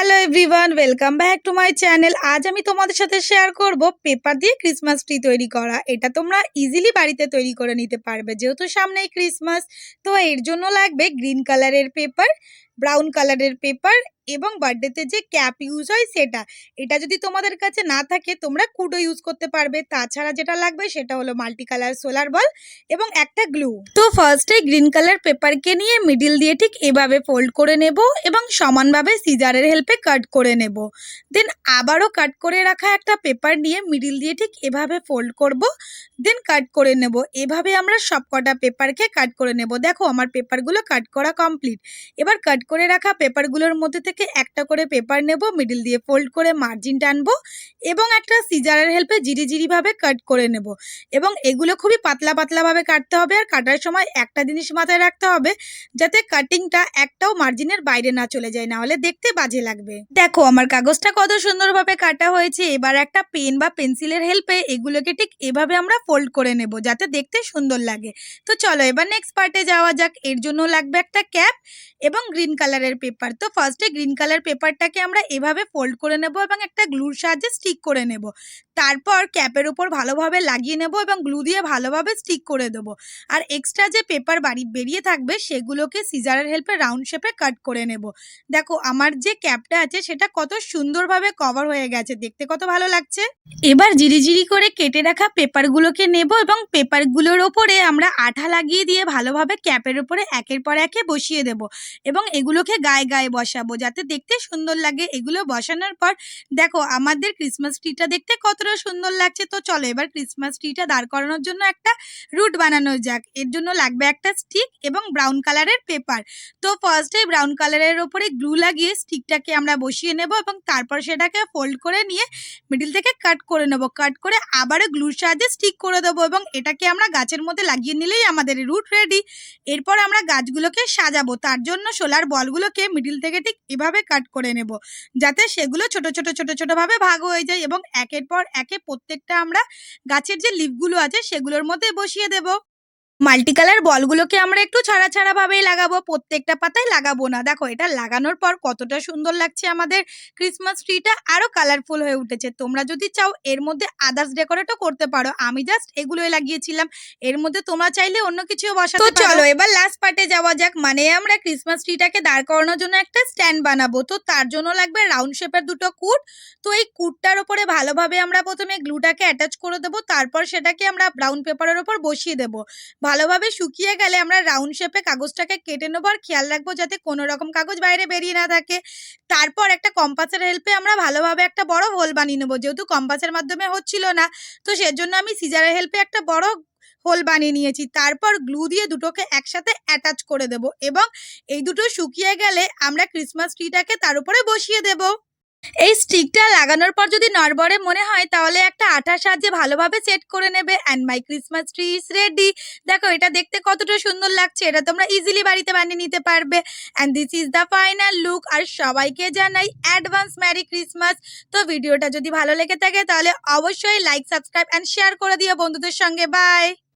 Hello everyone, welcome back to my channel. আজ আমি তোমাদের সাথে শেয়ার করব পেপার দিয়ে ক্রিসমাস ট্রি তৈরি করা। এটা তোমরা ইজিলি বাড়িতে তৈরি করে নিতে পারবে, যেহেতু সামনেই ক্রিসমাস। তো এর জন্য লাগবে গ্রিন কালারের পেপার, ব্রাউন কালারের পেপার এবং বার্থডেতে যে ক্যাপ ইউজ হয় সেটা। এটা যদি তোমাদের কাছে না থাকে তোমরা কুডো ইউজ করতে পারবে। তাছাড়া যেটা লাগবে সেটা হলো মাল্টি কালার সোলার বল এবং একটা গ্লু। তো ফার্স্টে গ্রিন কালার পেপারকে নিয়ে মিডিল দিয়ে ঠিক এভাবে ফোল্ড করে নেব এবং সমানভাবে সিজারের হেল্পে কাট করে নেব। দেন আবারও কাট করে রাখা একটা পেপার নিয়ে মিডিল দিয়ে ঠিক এভাবে ফোল্ড করব, দেন কাট করে নেব। এভাবে আমরা সবকটা পেপারকে কাট করে নেব। দেখো আমার পেপারগুলো কাট করা কমপ্লিট। এবার কাট করে রাখা পেপারগুলোর মধ্যে থেকে একটা করে পেপার নেব, মিডিল দিয়ে ফোল্ড করে মার্জিন টানবো এবং একটা সিজারের হেল্পে জিরিভাবে কাট করে নেব। এবং এগুলো খুবই পাতলা পাতলাভাবে কাটতে হবে। আর কাটার সময় একটা জিনিস মাথায় রাখতে হবে, যাতে কাটিংটা একটাও মার্জিনের বাইরে না চলে যায়, না হলে দেখতে বাজে লাগবে। দেখো আমার কাগজটা কত সুন্দরভাবে কাটা হয়েছে। এবার একটা পেন বা পেন্সিলের হেল্পে এগুলোকে ঠিক এভাবে আমরা ফোল্ড করে নেব, যাতে দেখতে সুন্দর লাগে। তো চলো এবার নেক্সট পার্টে যাওয়া যাক। এর জন্য লাগবে একটা ক্যাপ এবং গ্রিন কালারের পেপার। তো ফার্স্টে গ্রিন কালার পেপারটাকে আমরা এভাবে ফোল্ড করে নেব এবং একটা গ্লুর সাহায্যে স্টিক করে নেব। তারপর ক্যাপের উপর ভালোভাবে লাগিয়ে নেব এবং গ্লু দিয়ে ভালোভাবে স্টিক করে দেবো। আর এক্সট্রা যে পেপার বেরিয়ে থাকবে সেগুলোকে সিজারের হেল্পে রাউন্ড শেপে কাট করে নেব। দেখো আমার যে ক্যাপটা আছে সেটা কত সুন্দরভাবে কভার হয়ে গেছে, দেখতে কত ভালো লাগছে। এবার জিরি করে কেটে রাখা পেপারগুলোকে নেব এবং পেপারগুলোর ওপরে আমরা আঠা লাগিয়ে দিয়ে ভালোভাবে ক্যাপের উপরে একের পর একে বসিয়ে দেব এবং এগুলোকে গায়ে বসাবো, যাতে দেখতে সুন্দর লাগে। এগুলো বসানোর পর দেখো আমাদের ক্রিসমাস ট্রিটা দেখতে কতটা সুন্দর লাগছে। তো চলো এবার ক্রিসমাস ট্রিটা দাঁড় করানোর জন্য একটা রুট বানানো যাক। এর জন্য লাগবে একটা স্টিক এবং ব্রাউন কালারের পেপার। তো ফার্স্টে ব্রাউন কালারের ওপরে গ্লু লাগিয়ে স্টিকটাকে আমরা বসিয়ে নেব এবং তারপর সেটাকে ফোল্ড করে নিয়ে মিডিল থেকে কাট করে নেব। কাট করে আবারও গ্লুর সাহায্যে স্টিক করে দেবো এবং এটাকে আমরা গাছের মধ্যে লাগিয়ে নিলেই আমাদের রুট রেডি। এরপর আমরা গাছগুলোকে সাজাবো। তার জন্য সোলার বলগুলোকে মিডিল থেকে ঠিক এভাবে কাট করে নেব, যাতে সেগুলো ছোট ভাবে ভাগ হয়ে যায় এবং একের পর একে প্রত্যেকটা আমরা গাছের যে লিফগুলো আছে সেগুলোর মধ্যে বসিয়ে দেব। মাল্টি কালার বলগুলোকে আমরা একটু ছাড়া ভাবেই লাগাবো, প্রত্যেকটা পাতায় লাগাবো না। দেখো এটা লাগানোর পর কতটা সুন্দর লাগছে, আমাদের ক্রিসমাস ট্রিটা আরো কালারফুল হয়ে উঠেছে। তোমরা যদি চাও এর মধ্যে আদার্স ডেকোরেটও করতে পারো, আমি জাস্ট এগুলোই লাগিয়েছিলাম। এর মধ্যে তোমরা চাইলে অন্য কিছুও বসাতে পারো। তো চলো এবার লাস্ট পার্টে যাওয়া যাক। মানে আমরা ক্রিসমাস ট্রিটাকে দাঁড় করানোর জন্য একটা স্ট্যান্ড বানাবো। তো তার জন্য লাগবে রাউন্ড শেপের দুটো কুট। তো এই কুটটার উপরে ভালোভাবে আমরা প্রথমে গ্লুটাকে অ্যাটাচ করে দেবো, তারপর সেটাকে আমরা ব্রাউন পেপারের উপর বসিয়ে দেবো। ভালোভাবে শুকিয়ে গেলে আমরা রাউন্ড শেপে কাগজটাকে কেটে নেবো আর খেয়াল রাখবো যাতে কোনো রকম কাগজ বাইরে বেরিয়ে না থাকে। তারপর একটা কম্পাসের হেল্পে আমরা ভালোভাবে একটা বড় হোল বানিয়ে নেবো। যেহেতু কম্পাসের মাধ্যমে হচ্ছিল না, তো সেজন্য আমি সিজারের হেল্পে একটা বড় হোল বানিয়ে নিয়েছি। তারপর গ্লু দিয়ে দুটোকে একসাথে অ্যাটাচ করে দেব এবং এই দুটো শুকিয়ে গেলে আমরা ক্রিসমাস ট্রিটাকে তার উপরে বসিয়ে দেবো। এই স্টিকটা লাগানোর পর যদি নড়বড়ে মনে হয় তাহলে একটা আঠার সাহায্যে ভালোভাবে সেট করে নেবে। And my Christmas tree is ready. দেখো এটা দেখতে কতটা সুন্দর লাগছে, এটা তোমরা ইজিলি বাড়িতে বানিয়ে নিতে পারবে। And this is the final look. আর সবাইকে জানাই অ্যাডভান্স ম্যারি ক্রিসমাস। তো ভিডিওটা যদি ভালো লেগে থাকে তাহলে অবশ্যই লাইক, সাবস্ক্রাইব অ্যান্ড শেয়ার করে দিও বন্ধুদের সঙ্গে। বাই।